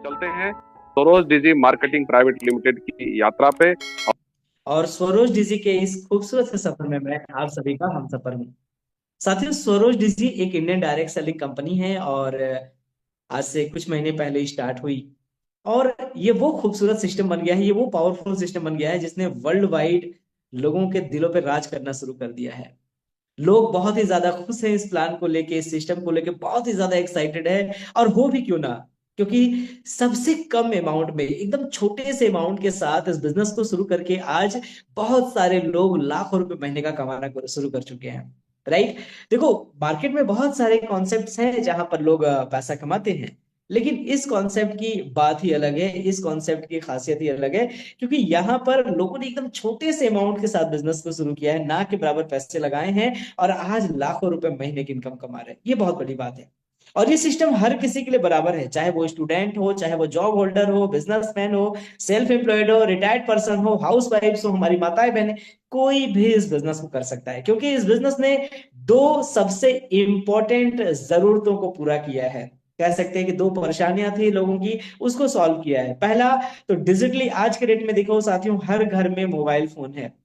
चलते हैं सरोज डिजी marketing private limited की यात्रा पे। और स्वरोज डिजी के इस खूबसूरत से सफर में मैं आप सभी का हम सफर हूँ। साथियों, स्वरोज डिजी एक इंडियन डायरेक्ट सेलिंग कंपनी है और आज से कुछ महीने पहले स्टार्ट हुई। और ये वो खूबसूरत सिस्टम बन गया है, ये वो पावरफुल सिस्टम बन गया है जिसने वर्ल्ड वाइड लोगों के दिलों पे राज करना शुरू कर दिया है। लोग बहुत ही ज्यादा खुश हैं इस प्लान को लेके, इस सिस्टम को लेके बहुत ही ज्यादा एक्साइटेड है। और हो भी क्यों ना, क्योंकि सबसे कम अमाउंट में, एकदम छोटे से अमाउंट के साथ इस बिजनेस को शुरू करके आज बहुत सारे लोग लाखों रुपए महीने का कमाना शुरू कर चुके हैं। राइट। देखो, मार्केट में बहुत सारे कॉन्सेप्ट्स हैं जहां पर लोग पैसा कमाते हैं, लेकिन इस कॉन्सेप्ट की बात ही अलग है, इस कॉन्सेप्ट की खासियत ही अलग है। क्योंकि यहाँ पर लोगों ने एकदम छोटे से अमाउंट के साथ बिजनेस को शुरू किया है, ना के बराबर पैसे लगाए हैं और आज लाखों रुपए महीने की इनकम कमा रहे हैं। ये बहुत बड़ी बात है। और ये सिस्टम हर किसी के लिए बराबर है, चाहे वो स्टूडेंट हो, चाहे वो जॉब होल्डर हो, बिजनेसमैन हो, सेल्फ एम्प्लॉयड हो, रिटायर्ड पर्सन हो, हाउस वाइफ हो, हमारी माताएं बहनें, कोई भी इस बिजनेस को कर सकता है। क्योंकि इस बिजनेस ने दो सबसे इंपॉर्टेंट जरूरतों को पूरा किया है। कह सकते हैं कि दो परेशानियां थी लोगों की, उसको सॉल्व किया है। पहला तो डिजिटली, आज के डेट में देखो साथियों, हर घर में मोबाइल फोन है।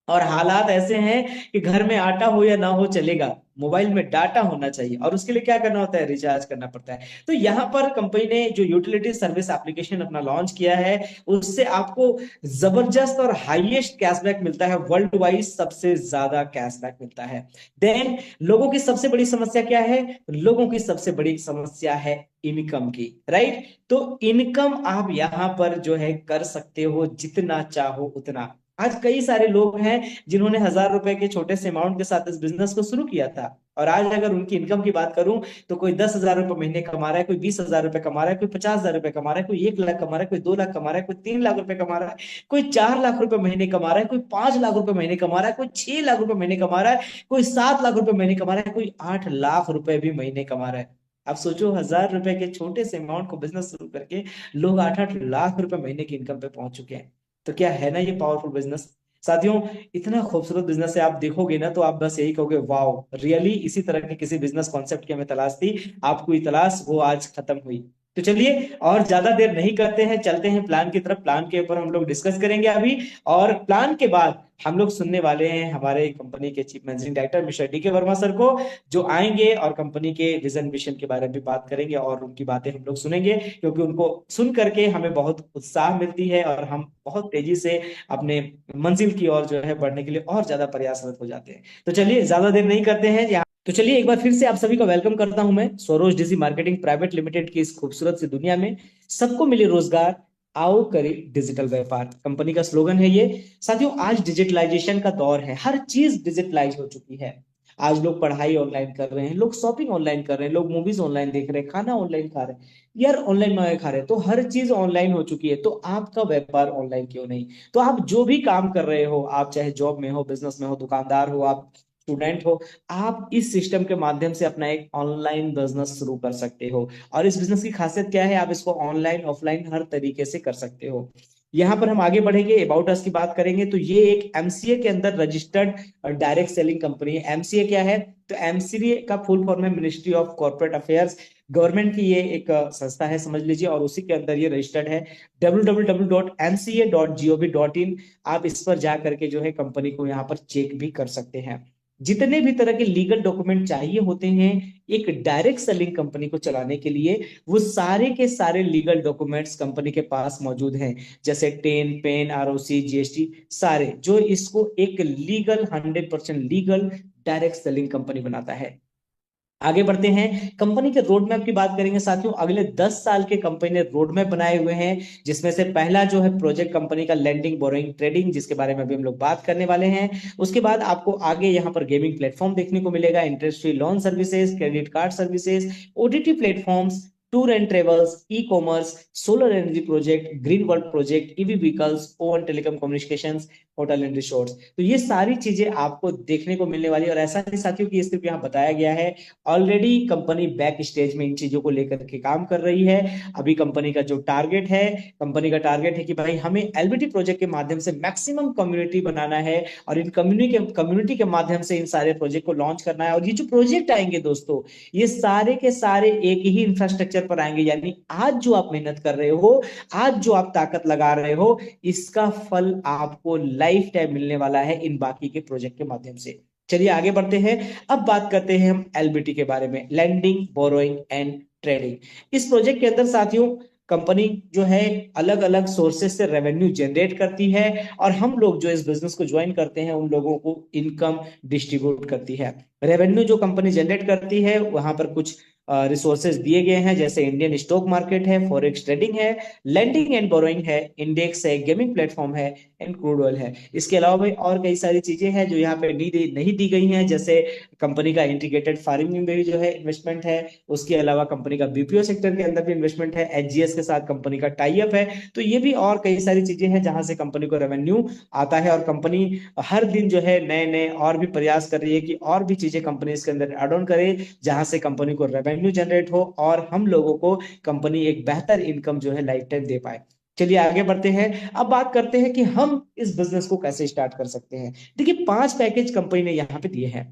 और हालात ऐसे हैं कि घर में आटा हो या ना हो चलेगा, मोबाइल में डाटा होना चाहिए, और उसके लिए क्या करना होता है, रिचार्ज करना पड़ता है। तो यहाँ पर कंपनी ने जो यूटिलिटी सर्विस एप्लीकेशन अपना लॉन्च किया है, उससे आपको जबरदस्त और हाईएस्ट कैशबैक मिलता है, वर्ल्ड वाइड सबसे ज्यादा कैशबैक मिलता है। देन, लोगों की सबसे बड़ी समस्या क्या है? लोगों की सबसे बड़ी समस्या है इनकम की। राइट। तो इनकम आप यहां पर जो है कर सकते हो, जितना चाहो उतना। आज कई सारे लोग हैं जिन्होंने 1,000 रुपए के छोटे से अमाउंट के साथ इस बिजनेस को शुरू किया था, और आज अगर उनकी इनकम की बात करूं तो कोई 10,000 रुपए महीने कमा रहा है, कोई 20,000 रुपए कमा रहा है, कोई 50,000 रुपए कमा रहा है, कोई 1 लाख कमा रहा है, कोई 2 लाख कमा रहा है, कोई 3 लाख रुपए कमा रहा है, कोई 4 लाख रुपए महीने कमा रहा है, कोई 5 लाख रुपए महीने कमा रहा है, कोई 6 लाख रुपए महीने कमा रहा है, कोई 7 लाख रुपए महीने कमा रहा है, कोई 8 लाख रुपए भी महीने कमा रहा है। आप सोचो, 1,000 रुपए के छोटे से अमाउंट को बिजनेस शुरू करके लोग 8-8 लाख रुपए महीने की इनकम पे पहुंच चुके हैं। तो क्या है ना ये पावरफुल बिजनेस। साथियों, इतना खूबसूरत बिजनेस है, आप देखोगे ना तो आप बस यही कहोगे, वाह, रियली इसी तरह के किसी बिजनेस कॉन्सेप्ट की हमें तलाश थी। आपको तलाश वो आज खत्म हुई। तो चलिए, और ज्यादा देर नहीं करते हैं, चलते हैं प्लान की तरफ। प्लान के ऊपर हम लोग डिस्कस करेंगे अभी, और प्लान के बाद हम लोग सुनने वाले हैं हमारे कंपनी के chief managing director mister D के वर्मा सर को, जो आएंगे और कंपनी के विजन मिशन के बारे में भी बात करेंगे, और उनकी बातें हम लोग सुनेंगे, क्योंकि उनको सुन करके हमें बहुत उत्साह मिलती है और हम बहुत तेजी से अपने मंजिल की ओर जो है बढ़ने के लिए और ज्यादा प्रयासरत हो जाते हैं। तो चलिए, ज्यादा देर नहीं करते हैं यहाँ। तो चलिए, एक बार फिर से आप सभी का वेलकम करता हूं मैं स्वरोज डिजी मार्केटिंग प्राइवेट लिमिटेड की इस खूबसूरत सी दुनिया में। सबको मिले रोजगार, आओ करे डिजिटल व्यापार, कंपनी का स्लोगन है ये। साथियों, आज डिजिटलाइजेशन का दौर है, हर चीज डिजिटलाइज हो चुकी है। आज लोग पढ़ाई ऑनलाइन कर रहे हैं, लोग शॉपिंग ऑनलाइन कर रहे हैं, लोग मूवीज ऑनलाइन देख रहे हैं, खाना ऑनलाइन खा रहे हैं, यार ऑनलाइन मंगाए खा रहे हैं। तो हर चीज ऑनलाइन हो चुकी है, तो आपका व्यापार ऑनलाइन क्यों नहीं? तो आप जो भी काम कर रहे हो, आप चाहे जॉब में हो, बिजनेस में हो, दुकानदार हो, आप स्टूडेंट हो, आप इस सिस्टम के माध्यम से अपना एक ऑनलाइन बिजनेस शुरू कर सकते हो। और इस बिजनेस की खासियत क्या है, आप इसको ऑनलाइन ऑफलाइन हर तरीके से कर सकते हो। यहाँ पर हम आगे बढ़ेंगे, अबाउट अस की बात करेंगे, तो ये एक एमसीए के अंदर रजिस्टर्ड डायरेक्ट सेलिंग कंपनी है। एमसीए क्या है? तो एमसीए का फुल फॉर्म है ministry of corporate affairs. Government की ये एक संस्था है, समझ लीजिए, और उसी के अंदर ये रजिस्टर्ड है। www.mca.gov.in। आप इस पर जा करके जो है कंपनी को यहाँ पर चेक भी कर सकते हैं। जितने भी तरह के लीगल डॉक्यूमेंट चाहिए होते हैं एक डायरेक्ट सेलिंग कंपनी को चलाने के लिए, वो सारे के सारे लीगल डॉक्यूमेंट्स कंपनी के पास मौजूद हैं। जैसे टेन, पेन, आरओसी, जीएसटी, सारे जो इसको एक legal, 100% legal direct selling company बनाता है। आगे बढ़ते हैं, कंपनी के रोड मैप की बात करेंगे साथियों। अगले 10 साल के कंपनी ने रोड मैप बनाए हुए हैं, जिसमें से पहला जो है प्रोजेक्ट कंपनी का लैंडिंग, बोरोइंग, ट्रेडिंग, जिसके बारे में अभी हम लोग बात करने वाले हैं। उसके बाद आपको आगे यहाँ पर गेमिंग प्लेटफॉर्म देखने को मिलेगा, interest free loan services, credit card services, OTT platforms, tour and travels, e commerce, solar energy project, green world project, EV vehicles, oven telecom communications, hotel and resorts. तो ये सारी चीजें आपको देखने को मिलने वाली है। और ऐसा नहीं साथियों कि ये सिर्फ यहाँ बताया गया है, ऑलरेडी कंपनी बैक स्टेज में इन चीजों को लेकर के काम कर रही है। अभी कंपनी का जो टारगेट है, कंपनी का टारगेट है कि भाई हमें एलबीटी प्रोजेक्ट के माध्यम से मैक्सिमम कम्युनिटी बनाना है, और इन कम्युनिटी के माध्यम से इन सारे प्रोजेक्ट को लॉन्च करना है। और ये जो प्रोजेक्ट आएंगे दोस्तों, ये सारे के सारे एक ही इंफ्रास्ट्रक्चर स्टेप पर आएंगे, यानी आज जो आप मेहनत कर रहे हो, आज जो आप ताकत लगा रहे हो, इसका फल आपको लाइफ टाइम मिलने वाला है इन बाकी के प्रोजेक्ट के माध्यम से। चलिए आगे बढ़ते हैं। अब बात करते हैं हम एलबीटी के बारे में, लैंडिंग बोरोइंग एंड ट्रेडिंग। इस प्रोजेक्ट के अंदर साथियों कंपनी जो है अलग अलग सोर्सेज से रेवेन्यू जनरेट करती है, और हम लोग जो इस बिजनेस को ज्वाइन करते हैं उन लोगों को इनकम डिस्ट्रीब्यूट करती है। रेवेन्यू जो कंपनी जनरेट करती है वहां पर कुछ रिसोर्सेज दिए गए हैं, जैसे इंडियन स्टॉक मार्केट है, फॉरेक्स ट्रेडिंग है, लैंडिंग एंड बोरोइंग है, इंडेक्स है, गेमिंग प्लेटफॉर्म है, एंड क्रूड ऑयल है। इसके अलावा भाई और कई सारी चीजें हैं जो यहाँ पे नहीं दी गई हैं, जैसे कंपनी का इंटीग्रेटेड फार्मिंग में भी जो है इन्वेस्टमेंट है, उसके अलावा कंपनी का बीपीओ सेक्टर के अंदर भी इन्वेस्टमेंट है, एचजीएस के साथ कंपनी का टाई अप है। तो ये भी और कई सारी चीजें हैं जहां से कंपनी को रेवेन्यू आता है, और कंपनी हर दिन जो है नए नए और भी प्रयास कर रही है कि और भी चीजें कंपनी इसके अंदर एड ऑन करे, जहां से कंपनी को रेवेन्यू जनरेट हो और हम लोगों को कंपनी एक बेहतर इनकम जो है लाइफ टाइम दे पाए। चलिए आगे बढ़ते हैं। अब बात करते हैं कि हम इस बिजनेस को कैसे स्टार्ट कर सकते हैं। देखिए 5 पैकेज कंपनी ने यहाँ पे दिए हैं,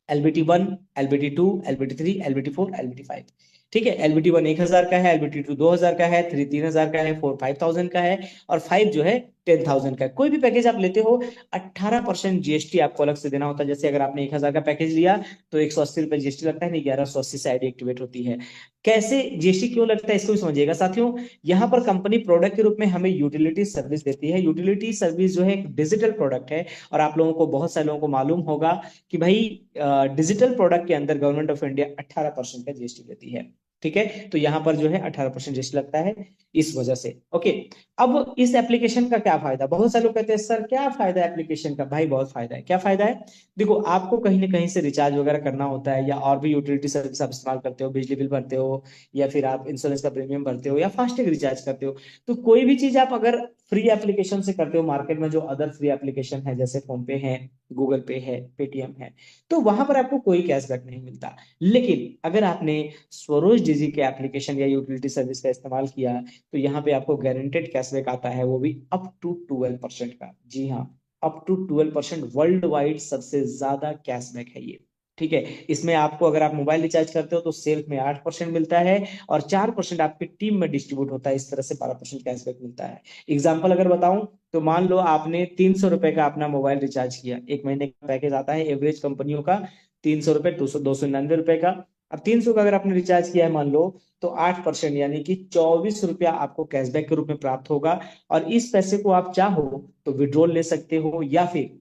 LBT 1, LBT 2, LBT 3, LBT 4, LBT 5। ठीक है, LBT 1 1,000 का है, LBT 2 2,000 का है, 3 3,000 का है, 4 5,000 का है, और 5 जो है 10,000 का है। कोई भी पैकेज आप लेते हो 18% जीएसटी आपको अलग से देना होता है। जैसे अगर आपने 1,000 का पैकेज लिया तो 180 रुपए जीएसटी लगता है, नहीं 1180 से आईडी एक्टिवेट होती है। कैसे जीएसटी क्यों लगता है इसको भी समझिएगा साथियों। यहाँ पर कंपनी प्रोडक्ट के रूप में हमें यूटिलिटी सर्विस देती है। यूटिलिटी सर्विस जो है एक डिजिटल प्रोडक्ट है, और आप लोगों को, बहुत सारे लोगों को मालूम होगा कि भाई डिजिटल प्रोडक्ट के अंदर गवर्नमेंट ऑफ इंडिया 18% का जीएसटी लेती है। ठीक है, तो यहां पर जो है 18% जीएसटी लगता है इस वजह से। ओके, अब इस एप्लीकेशन का क्या फायदा, बहुत सारे लोग कहते हैं सर क्या फायदा है एप्लीकेशन का। भाई बहुत फायदा है। क्या फायदा है, देखो आपको कहीं ना कहीं से रिचार्ज वगैरह करना होता है, या और भी यूटिलिटी सर्विस आप इस्तेमाल करते हो, बिजली बिल भरते हो, या फिर आप इंश्योरेंस का प्रीमियम भरते हो, या फास्टैग रिचार्ज करते हो। तो कोई भी चीज आप अगर फ्री एप्लीकेशन से करते हो, मार्केट में जो अदर फ्री एप्लीकेशन है जैसे फोन पे है, गूगल पे है, पेटीएम है, तो वहां पर आपको कोई कैशबैक नहीं मिलता। लेकिन अगर आपने स्वरोज डिजी के एप्लीकेशन या यूटिलिटी सर्विस का इस्तेमाल किया तो यहाँ पे आपको गारंटेड कैशबैक आता है, वो भी अप टू 12% का। जी हाँ, अप टू 12%, वर्ल्ड वाइड सबसे ज्यादा कैशबैक है ये। ठीक है, इसमें आपको अगर आप मोबाइल रिचार्ज करते हो तो सेल्फ में 8% मिलता है, और 4% आपकी टीम में डिस्ट्रीब्यूट होता है, इस तरह से 12% कैशबैक मिलता है। एग्जाम्पल अगर बताऊं तो मान लो आपने 300 रुपए का अपना मोबाइल रिचार्ज किया, एक महीने का पैकेज आता है एवरेज कंपनियों का 300 रुपए, 299 रुपए का। अब 300 का अगर आपने रिचार्ज किया है मान लो, तो 8% यानी कि 24 रुपया आपको कैशबैक के रूप में प्राप्त होगा। और इस पैसे को आप चाहो तो विड्रॉल ले सकते हो, या फिर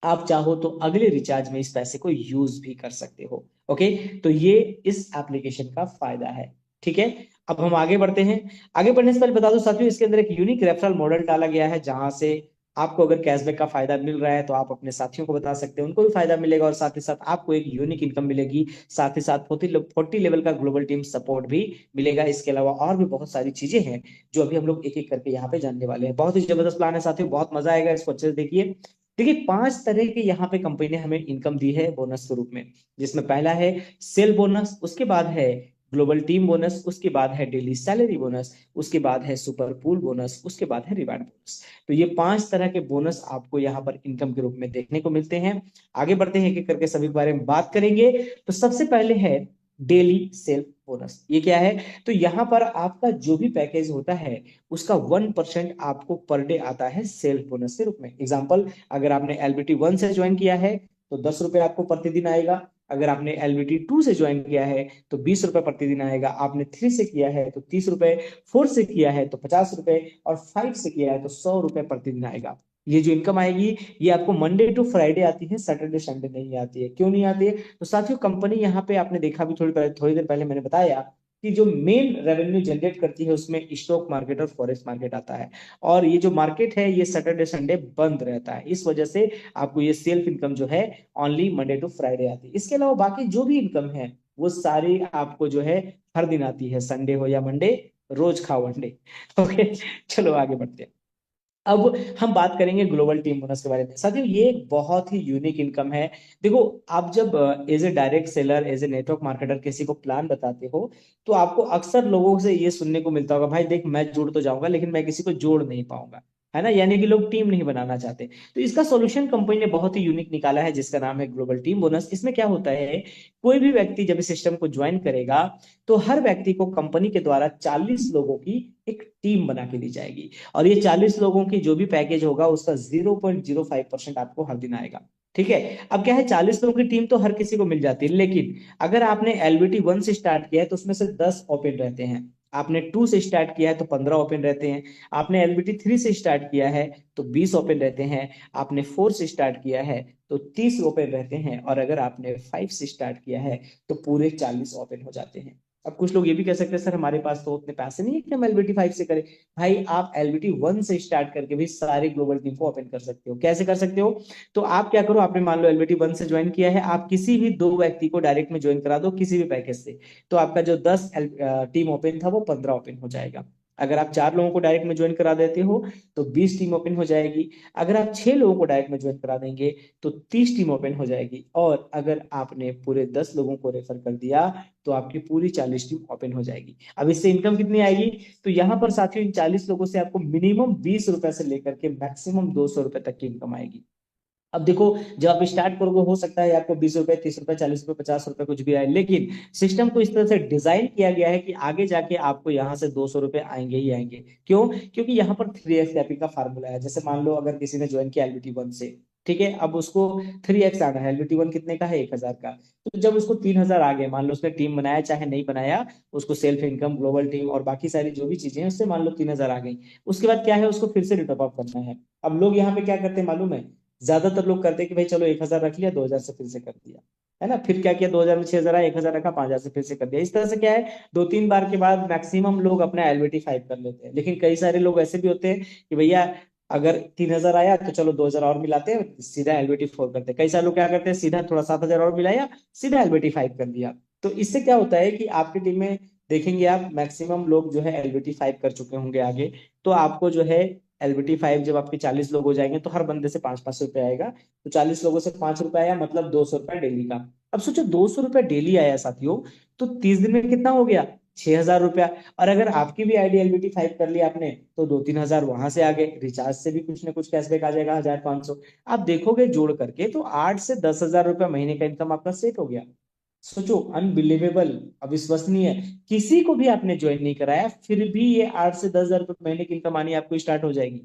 आप चाहो तो अगले रिचार्ज में इस पैसे को यूज भी कर सकते हो। ओके, तो ये इस एप्लीकेशन का फायदा है। ठीक है, अब हम आगे बढ़ते हैं। आगे बढ़ने से पहले बता दूं साथियों, इसके अंदर एक यूनिक रेफरल मॉडल डाला गया है, जहां से आपको अगर कैशबैक का फायदा मिल रहा है तो आप अपने साथियों को बता सकते हैं, उनको भी फायदा मिलेगा, और साथ ही साथ आपको एक यूनिक इनकम मिलेगी। साथ ही साथ 40 लेवल का ग्लोबल टीम सपोर्ट भी मिलेगा। इसके अलावा और भी बहुत सारी चीजें हैं जो अभी हम लोग एक एक करके यहाँ पे जानने वाले हैं। बहुत ही जबरदस्त प्लान है साथियों, बहुत मजा आएगा, इसको अच्छे से देखिए। देखिए 5 तरह के यहाँ पे कंपनी ने हमें इनकम दी है बोनस के रूप में, जिसमें पहला है सेल बोनस, उसके बाद है ग्लोबल टीम बोनस, उसके बाद है डेली सैलरी बोनस, उसके बाद है सुपर पूल बोनस, उसके बाद है रिवार्ड बोनस। तो ये 5 तरह के बोनस आपको यहाँ पर इनकम के रूप में देखने को मिलते हैं। आगे बढ़ते हैं, एक एक करके सभी के बारे में बात करेंगे। तो सबसे पहले है डेली सेल बोनस। ये क्या है, तो यहाँ पर आपका जो भी पैकेज होता है उसका 1% आपको पर डे आता है सेल्फ बोनस के रूप में। एग्जाम्पल, अगर आपने LBT 1 से ज्वाइन किया है तो 10 रुपए आपको प्रतिदिन आएगा। अगर आपने LBT 2 से ज्वाइन किया है तो 20 रुपए प्रतिदिन आएगा। आपने 3 से किया है तो 30 रुपए, 4 से किया है तो 50 रुपए, और 5 से किया है तो 100 रुपए प्रतिदिन आएगा। ये जो इनकम आएगी ये आपको मंडे टू फ्राइडे आती है, सैटरडे संडे नहीं आती है। क्यों नहीं आती है, तो साथियों कंपनी यहाँ पे आपने देखा भी, थोड़ी देर पहले मैंने बताया कि जो मेन रेवेन्यू जनरेट करती है उसमें स्टॉक मार्केट और फॉरेक्स मार्केट आता है, और ये जो मार्केट है ये सैटरडे संडे बंद रहता है। इस वजह से आपको ये सेल्फ इनकम जो है ओनली मंडे टू फ्राइडे आती है। इसके अलावा बाकी जो भी इनकम है वो सारी आपको जो है हर दिन आती है, संडे हो या मंडे, रोज खाओ अंडे। ओके, चलो आगे बढ़ते हैं। अब हम बात करेंगे ग्लोबल टीम बोनस के बारे में। साथियों ये एक बहुत ही यूनिक इनकम है। देखो आप जब as a direct seller, as a network marketer किसी को प्लान बताते हो तो आपको अक्सर लोगों से ये सुनने को मिलता होगा, भाई देख मैं जुड़ तो जाऊंगा लेकिन मैं किसी को जोड़ नहीं पाऊंगा। है ना, यानी कि लोग टीम नहीं बनाना चाहते। तो इसका सॉल्यूशन कंपनी ने बहुत ही यूनिक निकाला है, जिसका नाम है ग्लोबल टीम बोनस। इसमें क्या होता है, कोई भी व्यक्ति जब इस सिस्टम को ज्वाइन करेगा तो हर व्यक्ति को कंपनी के द्वारा 40 लोगों की एक टीम बना के दी जाएगी, और ये 40 लोगों की जो भी पैकेज होगा उसका 0.05% आपको हर दिन आएगा। ठीक है। अब क्या है, 40 लोगों की टीम तो हर किसी को मिल जाती है, लेकिन अगर आपने एलबीटी 1 से स्टार्ट किया है तो उसमें से 10 ओपन रहते हैं, आपने 2 से स्टार्ट किया है तो 15 ओपन रहते हैं, आपने एलबीटी 3 से स्टार्ट किया है तो 20 ओपन रहते हैं, आपने 4 से स्टार्ट किया है तो 30 ओपन रहते हैं, और अगर आपने 5 से स्टार्ट किया है तो पूरे 40 ओपन हो जाते हैं। अब कुछ लोग ये भी कह सकते हैं, सर हमारे पास तो उतने पैसे नहीं है कि हम एलबीटी 5 से करें। भाई आप एलबीटी 1 से स्टार्ट करके भी सारे ग्लोबल टीम को ओपन कर सकते हो। कैसे कर सकते हो, तो आप क्या करो, आपने मान लो एलबीटी 1 से ज्वाइन किया है, आप किसी भी 2 व्यक्ति को डायरेक्ट में ज्वाइन करा दो किसी भी पैकेज से, तो आपका जो 10 टीम ओपन था वो 15 ओपन हो जाएगा। अगर आप 4 लोगों को डायरेक्ट में ज्वाइन करा देते हो तो 20 टीम ओपन हो जाएगी। अगर आप 6 लोगों को डायरेक्ट में ज्वाइन करा देंगे तो 30 टीम ओपन हो जाएगी। और अगर आपने पूरे 10 लोगों को रेफर कर दिया तो आपकी पूरी 40 टीम ओपन हो जाएगी। अब इससे इनकम कितनी आएगी, तो यहाँ पर साथियों इन 40 लोगों से आपको मिनिमम 20 रुपए से लेकर के मैक्सिमम 200 रुपए तक की इनकम आएगी। अब देखो, जब आप स्टार्ट करोगे हो सकता है आपको 20 रुपए, 30 रुपए, 40 रुपए, 50 रुपए कुछ भी आए, लेकिन सिस्टम को इस तरह से डिजाइन किया गया है कि आगे जाके आपको यहाँ से 200 रुपए आएंगे ही आएंगे। क्यों, क्योंकि यहाँ पर 3x का फार्मूला है। जैसे मान लो अगर किसी ने ज्वाइन किया एलबीटी 1 से, ठीक है, अब उसको 3x आना है। एलबीटी 1 कितने का है, 1000 का, तो जब उसको 3000 आ गए, मान लो उसने टीम बनाया चाहे नहीं बनाया, उसको सेल्फ इनकम, ग्लोबल टीम और बाकी सारी जो भी चीजें हैं उससे मान लो 3000 आ गई, उसके बाद क्या है, उसको फिर से रिटॉप अप करना है। अब लोग यहाँ पे क्या करते हैं मालूम है, ज्यादातर लोग करते हैं कि भाई चलो 1000 रख लिया, 2000 से फिर से कर दिया, है ना, फिर क्या किया, 2000 में 6000 आया, 1000 रखा, 5000 से फिर से कर दिया। इस तरह से क्या है, 2-3 बार के बाद मैक्सिमम लोग अपना एलबीटी 5 कर लेते हैं। लेकिन कई सारे लोग ऐसे भी होते हैं कि भैया अगर 3000 आया तो चलो 2000 और मिलाते हैं, सीधा एलबीटी 4 करते हैं। कई सारे लोग क्या करते हैं, सीधा थोड़ा 7000 और मिलाया, सीधा एलबीटी 5 कर दिया। तो इससे क्या होता है कि आपकी टीम में देखेंगे आप मैक्सिमम लोग जो है एलबीटी 5 कर चुके होंगे आगे, तो आपको जो है एलबीटी 5 जब आपके 40 लोग हो जाएंगे तो हर बंदे से 5-5 रुपए आएगा। तो 40 लोगों से 5 रुपए आया, मतलब 200 रुपए डेली का। अब सोचो 200 रुपए डेली आया साथियों, तो 30 दिन में कितना हो गया, 6000 रुपया। और अगर आपकी भी आईडी एलबीटी 5 कर लिया आपने तो 2-3 हजार वहां से आ गए, रिचार्ज से भी कुछ ना कुछ कैशबैक आ जाएगा, 1500। आप देखोगे जोड़ करके तो 8 से 10 हजार रुपया महीने का इनकम आपका सेट हो गया। सोचो, अनबिलीवेबल, अविश्वसनीय। किसी को भी आपने ज्वाइन नहीं कराया फिर भी ये 8 से 10 हजार रुपये महीने की इनकम आनी आपको स्टार्ट हो जाएगी।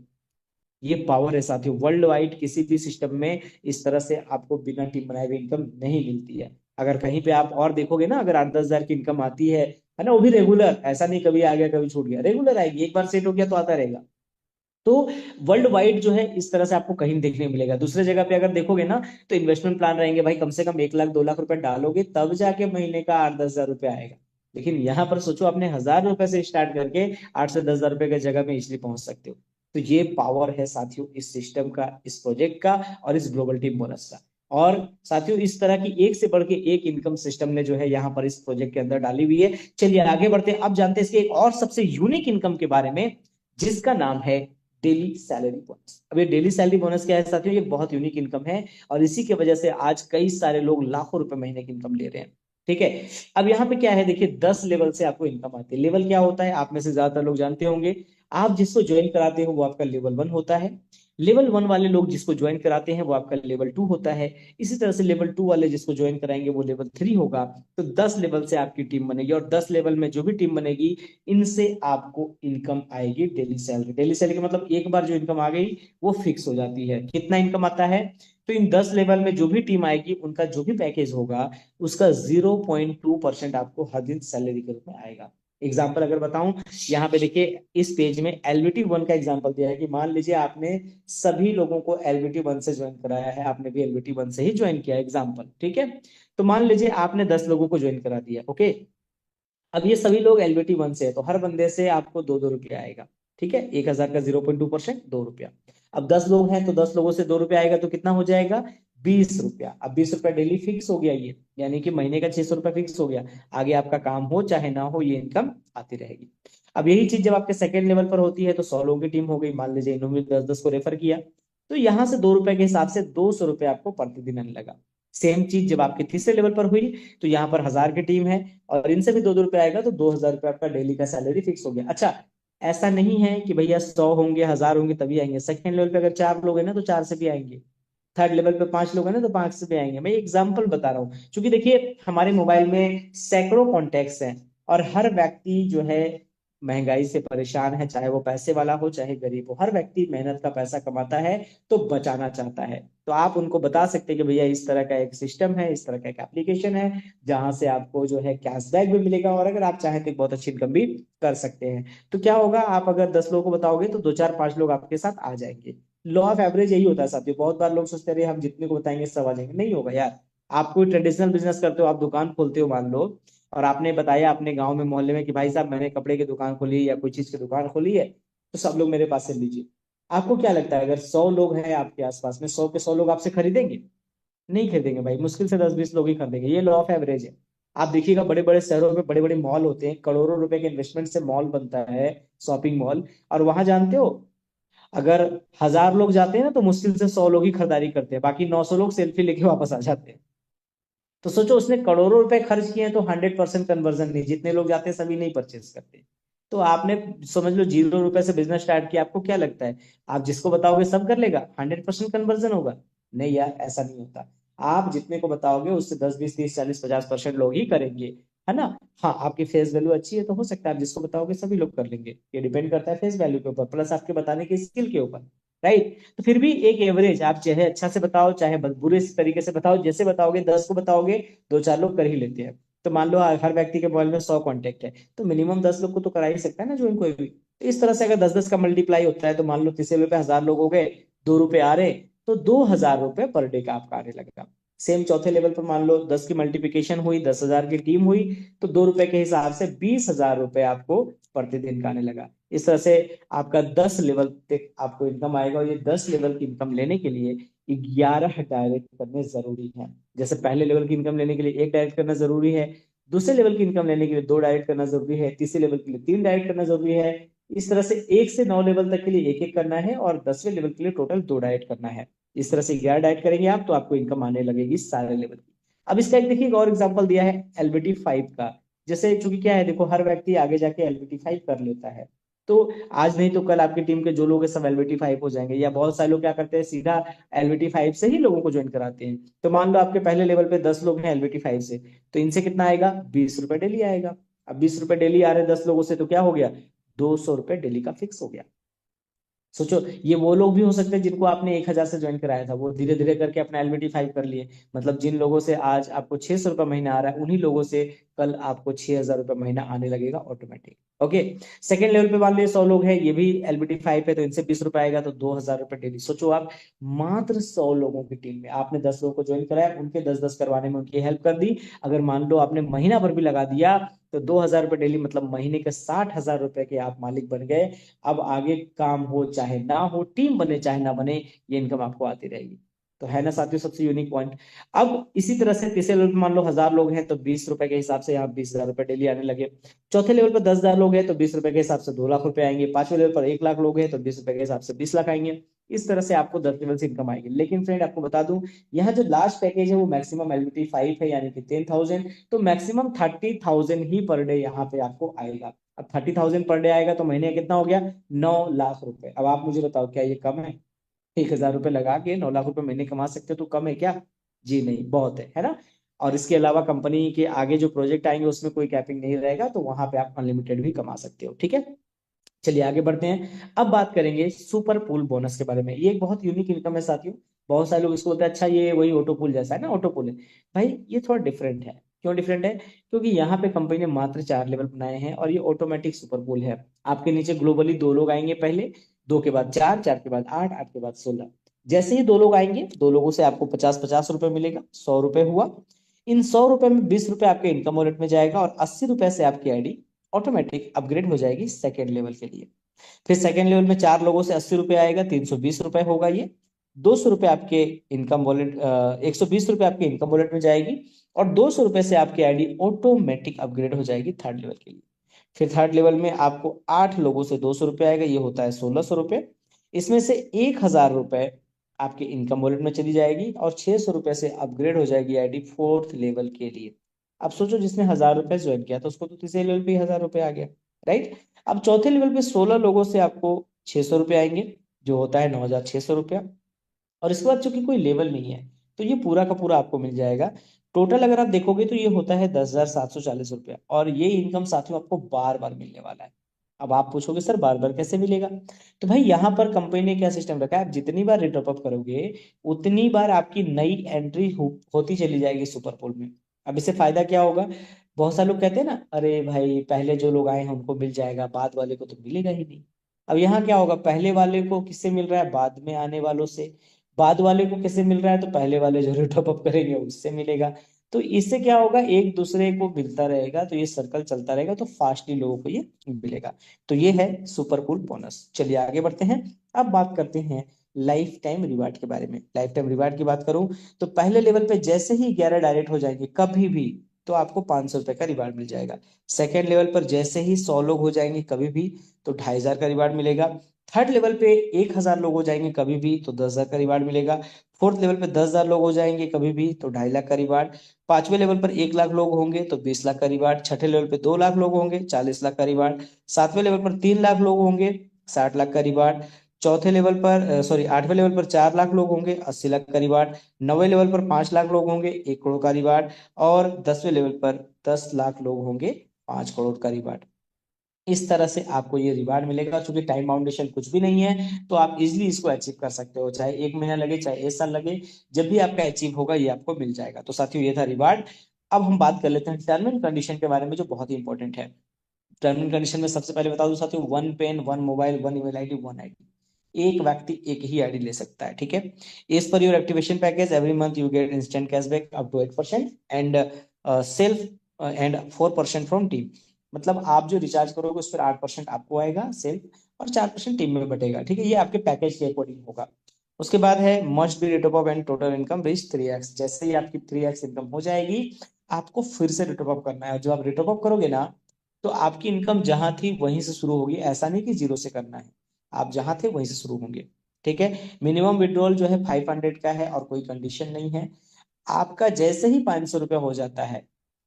ये पावर है साथियों, वर्ल्ड वाइड किसी भी सिस्टम में इस तरह से आपको बिना टीम बनाए हुए इनकम नहीं मिलती है। अगर कहीं पे आप और देखोगे ना, अगर 8-10 हजार की इनकम आती है ना, वो भी रेगुलर, ऐसा नहीं कभी आ गया कभी छूट गया, रेगुलर आएगी, एक बार सेट हो गया तो आता रहेगा। तो वर्ल्ड वाइड जो है इस तरह से आपको कहीं देखने को मिलेगा। दूसरे जगह पे अगर देखोगे ना तो इन्वेस्टमेंट प्लान रहेंगे, भाई कम से कम 1 लाख 2 लाख रुपए डालोगे तब जाके महीने का 8-10 हजार रुपए आएगा। लेकिन यहाँ पर सोचो, आपने 1000 रुपए से स्टार्ट करके 8 से 10 हजार रुपए की जगह में इजिली पहुंच सकते हो। तो ये पावर है साथियों इस सिस्टम का, इस प्रोजेक्ट का और इस ग्लोबल टीम बोनस का। और साथियों इस तरह की एक से बढ़ के एक इनकम सिस्टम ने जो है यहाँ पर इस प्रोजेक्ट के अंदर डाली हुई है। चलिए आगे बढ़ते हैं, अब जानते हैं इसके एक और सबसे यूनिक इनकम के बारे में, जिसका नाम है डेली सैलरी बोनस। अब ये डेली सैलरी बोनस क्या है साथियों, ये बहुत यूनिक इनकम है, और इसी की वजह से आज कई सारे लोग लाखों रुपए महीने की इनकम ले रहे हैं। ठीक है। अब यहाँ पे क्या है, देखिए 10 लेवल से आपको इनकम आती है। लेवल क्या होता है, आप में से ज्यादातर लोग जानते होंगे। आप जिसको ज्वाइन कराते हो वो आपका लेवल 1 होता है। लेवल 1 वाले लोग जिसको ज्वाइन कराते हैं वो आपका लेवल 2 होता है। इसी तरह से लेवल 2 वाले जिसको ज्वाइन कराएंगे वो लेवल 3 होगा। तो 10 लेवल से आपकी टीम बनेगी, और 10 लेवल में जो भी टीम बनेगी इनसे आपको इनकम आएगी डेली सैलरी। डेली सैलरी का मतलब एक बार जो इनकम आ गई वो फिक्स हो जाती है। कितना इनकम आता है, तो इन 10 लेवल में जो भी टीम आएगी उनका जो भी पैकेज होगा उसका 0.2% आपको हर दिन सैलरी के रूप में आएगा। एग्जाम्पल अगर बताऊं, यहाँ पे देखिए इस पेज में एलबीटी 1 का एग्जाम्पल दिया है कि मान लीजिए आपने सभी लोगों को एलबीटी 1 से ज्वाइन कराया है, आपने भी एलबीटी 1 से ही ज्वाइन किया एग्जाम्पल, ठीक है। तो मान लीजिए आपने 10 लोगों को ज्वाइन करा दिया, ओके। अब ये सभी लोग एलबीटी 1 से है तो हर बंदे से आपको 2-2 रुपया आएगा। ठीक है, 1000 का 0.2% 2 रुपया। अब 10 लोग हैं तो 10 लोगों से 2 रुपया आएगा तो कितना हो जाएगा, 20 रुपया। अब 20 रुपया डेली फिक्स हो गया ये, यानी कि महीने का 600 रुपया फिक्स हो गया। आगे आपका काम हो चाहे ना हो ये इनकम आती रहेगी। अब यही चीज जब आपके सेकंड लेवल पर होती है तो 100 लोगों की टीम हो गई, मान लीजिए इन्होंने 10-10 को रेफर किया, तो यहाँ से 2 रुपए के हिसाब से 200 रुपये आपको प्रतिदिन आने लगा। सेम चीज जब आपके तीसरे लेवल पर हुई तो यहाँ पर 1000 की टीम है और इनसे भी 2-2 रुपए आएगा तो 2000 रुपये आपका डेली का सैलरी फिक्स हो गया। अच्छा, ऐसा नहीं है कि भैया 100 होंगे 1000 होंगे तभी आएंगे। सेकंड लेवल पे अगर 4 लोग हैं ना तो 4 से भी आएंगे। थर्ड लेवल पे 5 लोग हैं ना तो 5 से भी आएंगे। मैं एग्जांपल बता रहा हूँ, क्योंकि देखिए हमारे मोबाइल में सैकड़ों कॉन्टेक्ट्स हैं और हर व्यक्ति जो है महंगाई से परेशान है, चाहे वो पैसे वाला हो चाहे गरीब हो। हर व्यक्ति मेहनत का पैसा कमाता है तो बचाना चाहता है। तो आप उनको बता सकते हैं कि भैया इस तरह का एक सिस्टम है, इस तरह का एक एप्लीकेशन है जहां से आपको जो है कैशबैक भी मिलेगा, और अगर आप चाहें तो बहुत अच्छी इनकम भी कर सकते हैं। तो क्या होगा, आप अगर 10 लोगों को बताओगे तो 2 4 5 लोग आपके साथ आ जाएंगे। लॉ ऑफ एवरेज यही होता है साथियों। बहुत बार लोग सोचते हैं हम जितने को बताएंगे सब आ जाएंगे, नहीं होगा यार। आप कोई ट्रेडिशनल बिजनेस करते हो, आप दुकान खोलते हो मान लो, और आपने बताया अपने गांव में मोहल्ले में कि भाई साहब मैंने कपड़े की दुकान खोली है या कोई चीज की दुकान खोली है, तो सब लोग मेरे पास से लीजिए। आपको क्या लगता है, अगर 100 लोग हैं आपके आसपास में, 100 के 100 लोग आपसे खरीदेंगे? नहीं खरीदेंगे भाई, मुश्किल से 10 20 लोग ही खरीदेंगे। ये लॉ ऑफ एवरेज है। आप देखिएगा बड़े बड़े शहरों में बड़े बड़े मॉल होते हैं, करोड़ों रुपए के इन्वेस्टमेंट से मॉल बनता है, शॉपिंग मॉल। और वहां जानते हो, अगर 1000 लोग जाते हैं ना तो मुश्किल से 100 लोग ही खरीदारी करते हैं, बाकी 900 लोग सेल्फी लेके वापस आ जाते हैं। तो सोचो उसने करोड़ों रुपए खर्च किए हैं तो 100% कन्वर्जन नहीं, जितने लोग जाते हैं सभी नहीं परचेस करते। तो आपने समझ लो 0 रुपए से बिजनेस स्टार्ट किया, आपको क्या लगता है आप जिसको बताओगे सब कर लेगा, 100% कन्वर्जन होगा? नहीं यार, ऐसा नहीं होता। आप जितने को बताओगे उससे 10 20 30 40 50% लोग ही करेंगे, है ना। हाँ, आपकी फेस वैल्यू अच्छी है तो हो सकता है आप जिसको बताओगे सभी लोग कर लेंगे। ये डिपेंड करता है फेस वैल्यू के ऊपर प्लस आपके बताने की स्किल के ऊपर, राइट। तो फिर भी एक एवरेज, आप चाहे अच्छा से बताओ चाहे बुरे तरीके से बताओ, जैसे बताओगे 10 को बताओगे 2 4 लोग कर ही लेते हैं। तो मान लो हर व्यक्ति के मोबाइल में 100 कॉन्टेक्ट है, तो मिनिमम 10 लोग को तो करा ही सकता है ना ज्वाइन कोई भी। तो इस तरह से अगर 10 10 का मल्टीप्लाई होता है तो मान लो तीसरे रुपए 1000 लोग हो गए, 2 रुपए आ रहे, तो 2000 रुपए पर डे का आपका आने लगेगा। सेम चौथे लेवल पर मान लो 10 की मल्टीप्लिकेशन हुई, 10,000 की टीम हुई, तो 2 रुपए के हिसाब से 20,000 रुपए आपको प्रतिदिन का आने लगा। इस तरह से आपका 10 लेवल तक आपको इनकम आएगा। और ये 10 लेवल की इनकम लेने के लिए 11 डायरेक्ट करने जरूरी है। जैसे पहले लेवल की इनकम लेने के लिए एक डायरेक्ट करना जरूरी है, दूसरे लेवल की इनकम लेने के लिए 2 डायरेक्ट करना जरूरी है, तीसरे लेवल के लिए 3 डायरेक्ट करना जरूरी है। इस तरह से 1 से 9 लेवल तक के लिए एक एक करना है, और 10वें लेवल के लिए टोटल 2 डायरेक्ट करना है। इस तरह से 11 डायरेक्ट करेंगे आप तो आपको इनकम आने लगेगी सारे लेवल की। अब इसका एक देखिए एक और एग्जाम्पल दिया है LBT 5 का। जैसे चूंकि क्या है, देखो हर व्यक्ति आगे जाके LBT 5 कर लेता है, तो आज नहीं तो कल आपकी टीम के जो लोग हैं सब LBT 5 हो जाएंगे। या बहुत सारे लोग क्या करते हैं, सीधा LBT 5 से ही लोगों को ज्वाइन कराते हैं। तो मान लो आपके पहले लेवल पे 10 लोग हैं LBT 5 से, तो इनसे कितना आएगा, 20 रुपए डेली आएगा। अब 20 रुपए डेली आ रहे हैं 10 लोगों से, तो क्या हो गया, 200 रुपए डेली का फिक्स हो गया। सोचो, ये वो लोग भी हो सकते हैं जिनको आपने 1000 से ज्वाइन कराया था, वो धीरे धीरे करके अपना LBT 5 कर लिए। मतलब जिन लोगों से आज आपको 600 रुपये महीना आ रहा है, उन्हीं लोगों से कल आपको 6000 रुपये महीना आने लगेगा ऑटोमेटिक। ओके। सेकंड लेवल पे मान लीजिए 100 लोग हैं, ये भी LBT 5 है, तो इनसे 20 रुपए आएगा तो 2000 रुपये डेली। सोचो आप, मात्र 100 लोगों की टीम में आपने 10 लोगों को ज्वाइन कराया, उनके 10 10 करवाने में उनकी हेल्प कर दी। अगर मान लो आपने महीना भर भी लगा दिया तो 2000 रुपये डेली, मतलब महीने के 60,000 रुपए के आप मालिक बन गए। अब आगे काम हो चाहे ना हो, टीम बने चाहे ना बने, ये इनकम आपको आती रहेगी। तो है ना साथियों सबसे यूनिक पॉइंट। अब इसी तरह से तीसरे लेवल पे मान लो 1000 लोग हैं तो 20 रुपए के हिसाब से यहाँ 20,000 रुपए डेली आने लगे। चौथे लेवल पर 10,000 लोग हैं तो 20 रुपए के हिसाब से 2 लाख रुपए आएंगे। पांचवें लेवल पर 1 लाख लोग हैं तो 20 रुपए के हिसाब से 20 लाख आएंगे। इस तरह से आपको 10 लेवल से इनकम आएगी। लेकिन फ्रेंड आपको बता दूं, यहाँ जो लास्ट पैकेज है वो मैक्सिमम LBT 5 है, यानी कि 10,000। तो मैक्सिमम 30,000 ही पर डे यहाँ पे आपको आएगा। अब 30,000 पर डे आएगा तो महीने का कितना हो गया, 9 लाख रुपए। अब आप मुझे बताओ क्या ये कम है? 1,000 रुपए लगा के 9 लाख रुपए महीने कमा सकते हो तो कम है क्या? जी नहीं, बहुत है ना। और इसके अलावा कंपनी के आगे जो प्रोजेक्ट आएंगे उसमें कोई कैपिंग नहीं रहेगा, तो वहां पे आप अनलिमिटेड भी कमा सकते हो। ठीक है, चलिए आगे बढ़ते हैं। अब बात करेंगे सुपर पूल बोनस के बारे में। ये एक बहुत यूनिक इनकम है साथियों। बहुत सारे लोग इसको बोलते हैं अच्छा ये वही ऑटो पूल जैसा है ना, ऑटो पूल है। भाई ये थोड़ा डिफरेंट है। क्यों डिफरेंट है? क्योंकि यहाँ पे कंपनी ने मात्र 4 लेवल बनाए हैं और ये ऑटोमेटिक सुपर पूल है। आपके नीचे ग्लोबली 2 लोग आएंगे पहले, 2 के बाद 4, 4 के बाद 8, 8 के बाद 16। जैसे ही 2 लोग आएंगे, 2 लोगों से आपको 50 50 रुपए मिलेगा, 100 रुपए हुआ। इन 100 रुपए में 20 रुपए आपके इनकम वॉलेट में जाएगा और 80 रुपए से आपकी आईडी ऑटोमेटिक अपग्रेड हो जाएगी सेकेंड लेवल के लिए। फिर सेकेंड लेवल में 4 लोगों से 80 रुपए आएगा, 320 रुपए होगा ये। 200 रुपए आपके इनकम वॉलेट, 120 रुपए आपके इनकम वॉलेट में जाएगी, और 200 रुपए से आपकी आईडी ऑटोमेटिक अपग्रेड हो जाएगी थर्ड लेवल के लिए। फिर थर्ड लेवल में आपको 8 लोगों से 200 रुपए आएगा, ये होता है 1600 रुपए। इसमें से 1,000 रुपए आपके इनकम वॉलेट में चली जाएगी, और 600 रुपए से अपग्रेड हो जाएगी आईडी फोर्थ लेवल के लिए। अब सोचो जिसने 1,000 रुपए ज्वाइन किया तो उसको तो तीसरे लेवल पे 1,000 रुपए आ गया, राइट। अब चौथे लेवल पे 16 लोगों से आपको 600 रुपये आएंगे, जो होता है 9,600 रुपया। और इसके बाद चूंकि कोई लेवल नहीं है, तो ये पूरा का पूरा आपको मिल जाएगा। टोटल अगर आप देखोगे तो ये होता है 10,740 रुपया, और ये इनकम साथियों आपको बार बार मिलने वाला है। अब आप पूछोगे सर बार बार कैसे मिलेगा? तो भाई यहाँ पर कंपनी ने क्या सिस्टम रखा है, आप जितनी बार रिटॉप अप करोगे उतनी बार आपकी नई एंट्री होती चली जाएगी सुपर पूल में। अब इससे फायदा क्या होगा? बहुत सारे लोग कहते हैं ना, अरे भाई पहले जो लोग आए हैं उनको मिल जाएगा, बाद वाले को तो मिलेगा ही नहीं। अब यहाँ क्या होगा, पहले वाले को किससे मिल रहा है? बाद में आने वालों से। बाद वाले को किससे मिल रहा है? तो पहले वाले जो टॉप अप करेंगे उससे मिलेगा। तो इससे क्या होगा, एक दूसरे को मिलता रहेगा, तो ये सर्कल चलता रहेगा, तो फास्टली लोगों को ये मिलेगा। तो ये है सुपर कूल बोनस। चलिए आगे बढ़ते हैं। अब बात करते हैं लाइफ टाइम रिवार्ड के बारे में। लाइफ टाइम रिवार्ड की बात करूं तो पहले लेवल पे जैसे ही 11 डायरेक्ट हो जाएंगे कभी भी, तो आपको 500 रुपए का रिवार्ड मिल जाएगा। सेकेंड लेवल पर जैसे ही 100 लोग हो जाएंगे कभी भी, तो 2,500 का रिवार्ड मिलेगा। थर्ड लेवल पे 1,000 लोग हो जाएंगे कभी भी, तो 10,000 का रिवार्ड मिलेगा। फोर्थ लेवल पे 10,000 लोग हो जाएंगे कभी भी, तो 2,50,000 का रिवार्ड। पांचवें लेवल पर 1 लाख लोग होंगे तो 20 लाख का रिवार्ड। छठे लेवल पे 2 लाख लोग होंगे 40 लाख का रिवार्ड। सातवें लेवल पर 3 लाख लोग होंगे 60 लाख का रिवार्ड। चौथे लेवल पर सॉरी आठवें लेवल पर 4 लाख लोग होंगे 80 लाख का रिवार्ड। नौवें लेवल पर 5 लाख लोग होंगे 1 करोड़ का रिवार्ड। और 10वें लेवल पर 10 लाख लोग होंगे 5 करोड़ का रिवार्ड। इस तरह से आपको ये रिवार्ड मिलेगा। चूंकि टाइम बाउंडेशन कुछ भी नहीं है, तो आप इजिली इसको अचीव कर सकते हो, चाहे 1 महीना लगे चाहे 1 साल लगे, जब भी आपका अचीव होगा ये आपको मिल जाएगा। तो साथियों ये था रिवार्ड। अब हम बात कर लेते हैं टर्म एंड कंडीशन के बारे में, जो बहुत ही इंपॉर्टेंट है। टर्म एंड कंडीशन में सबसे पहले बता दूं साथियों, 1 pen 1 mobile 1 email ID 1 ID. एक व्यक्ति एक ही आईडी ले सकता है, ठीक है। As per your activation package every month you get instant cashback up to 8% and self and 4% from team. मतलब आप जो रिचार्ज करोगे उस पर 8% आपको आएगा सेल्फ, और 4% टीम में बटेगा, ठीक है। ये आपके पैकेज के अकॉर्डिंग होगा। उसके बाद है must be rate of and total income reach 3x। जैसे ही आपकी 3x इनकम हो जाएगी, आपको फिर से रिटॉप अप करना है। जो आप रिटॉप अप करोगे ना, तो आपकी इनकम जहां थी वहीं से शुरू होगी। ऐसा नहीं कि जीरो से करना है, आप जहां थे वहीं से शुरू होंगे, ठीक है। मिनिमम विड्रॉल जो है 500 का है, और कोई कंडीशन नहीं है। आपका जैसे ही 500 रुपया हो जाता है,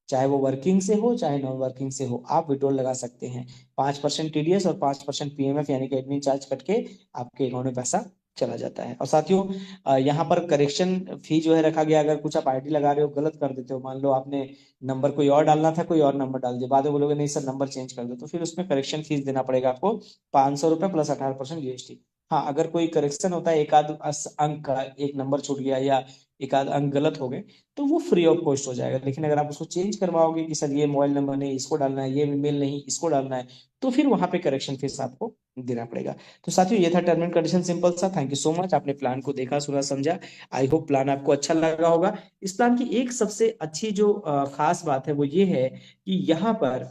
चाहे वो वर्किंग से हो चाहे नॉन वर्किंग से हो, आप विड्रॉल लगा सकते हैं। 5% टीडीएस और 5% पीएमएफ यानी कि एडमिन चार्ज कट के आपके अकाउंट में पैसा चला जाता है। और साथियों यहाँ पर करेक्शन फी जो है रखा गया। अगर कुछ आप आईडी लगा रहे हो, गलत कर देते हो, मान लो आपने नंबर कोई और डालना था, कोई और नंबर डाल दिया, बाद में बोलोगे नहीं सर नंबर चेंज कर दो, तो फिर उसमें करेक्शन फीस देना पड़ेगा आपको 500 रुपये प्लस 18% जीएसटी। हाँ, अगर कोई करेक्शन होता है, एक आध अंक का एक नंबर छूट गया या एक आध अंक गलत हो गए, तो वो फ्री ऑफ कॉस्ट हो जाएगा। लेकिन अगर आप उसको चेंज करवाओगे कि सर ये मोबाइल नंबर नहीं इसको डालना है, ये ईमेल नहीं इसको डालना है, तो फिर वहां पे करेक्शन फीस आपको देना पड़ेगा। तो साथियों ये था टर्म एंड कंडीशन, सिंपल सा। थैंक यू सो मच, आपने प्लान को देखा सुना समझा। आई होप प्लान आपको अच्छा लगा होगा। इस प्लान की एक सबसे अच्छी जो खास बात है वो ये है कि यहाँ पर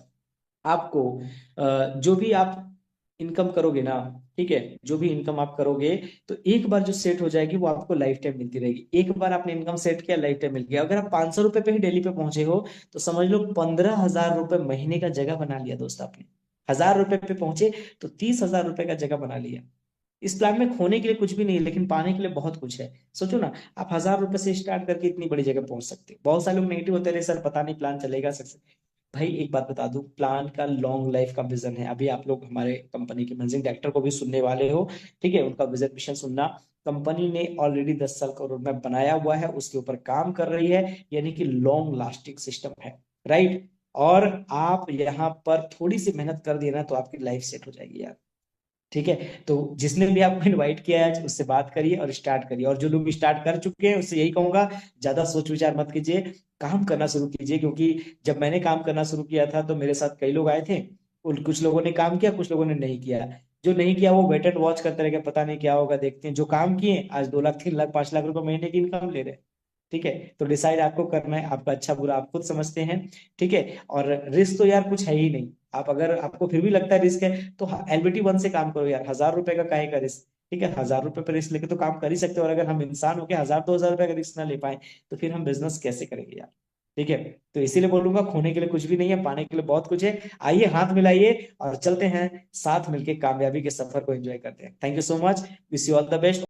आपको जो भी आप इनकम करोगे ना, ठीक है, जो भी इनकम आप करोगे, तो एक बार जो सेट हो जाएगी वो आपको लाइफ टाइम मिलती रहेगी। एक बार आपने इनकम सेट किया, लाइफ टाइम मिल गया। अगर आप 500 रुपए पे ही डेली पे पहुंचे हो, तो समझ लो 15,000 रुपए महीने का जगह बना लिया दोस्त आपने। 1,000 रुपए पे पहुंचे तो 30,000 रुपए का जगह बना लिया। इस प्लान में खोने के लिए कुछ भी नहीं, लेकिन पाने के लिए बहुत कुछ है। सोचो ना, आप 1,000 रुपए से स्टार्ट करके इतनी बड़ी जगह पहुंच सकते हैं। बहुत सारे लोग नेगेटिव होते रहे, सर पता नहीं प्लान चलेगा सक्सेस। भाई एक बात बता दूं, प्लान का लॉन्ग लाइफ का विजन है। अभी आप लोग हमारे कंपनी के मैनेजिंग डायरेक्टर को भी सुनने वाले हो, ठीक है, उनका विजन मिशन सुनना। कंपनी ने ऑलरेडी 10 साल का रोड मैप बनाया हुआ है, उसके ऊपर काम कर रही है, यानी कि लॉन्ग लास्टिंग सिस्टम है, राइट। और आप यहाँ पर थोड़ी सी मेहनत कर दिए ना, तो आपकी लाइफ सेट हो जाएगी यार, ठीक है। तो जिसने भी आपको इनवाइट किया है उससे बात करिए और स्टार्ट करिए। और जो लोग स्टार्ट कर चुके हैं उससे यही कहूंगा, ज्यादा सोच विचार मत कीजिए, काम करना शुरू कीजिए। क्योंकि जब मैंने काम करना शुरू किया था तो मेरे साथ कई लोग आए थे, उन कुछ लोगों ने काम किया कुछ लोगों ने नहीं किया। जो नहीं किया वो वेट एंड वॉच करते रह गए, पता नहीं क्या होगा देखते हैं। जो काम किए आज 2 लाख 3 लाख 5 लाख रुपए महीने की इनकम ले रहे हैं, ठीक है। तो डिसाइड आपको करना है, आपका अच्छा बुरा आप खुद समझते हैं, ठीक है। और रिस्क तो यार कुछ है ही नहीं। आप अगर आपको फिर भी लगता है रिस्क है, तो LBT 1 से काम करो यार। 1,000 रुपए का काहे का रिस्क, ठीक है। 1,000 रुपए पर रिस्क लेके तो काम कर ही सकते हो। और अगर हम इंसान होकर 1,000 2,000 रुपए का रिस्क ना ले पाए, तो फिर हम बिजनेस कैसे करेंगे यार, ठीक है। तो इसीलिए बोलूंगा, खोने के लिए कुछ भी नहीं है, पाने के लिए बहुत कुछ है। आइए हाथ मिलाइए और चलते हैं साथ मिलकर कामयाबी के सफर को एंजॉय करते हैं। Thank you so much, wish you all the best.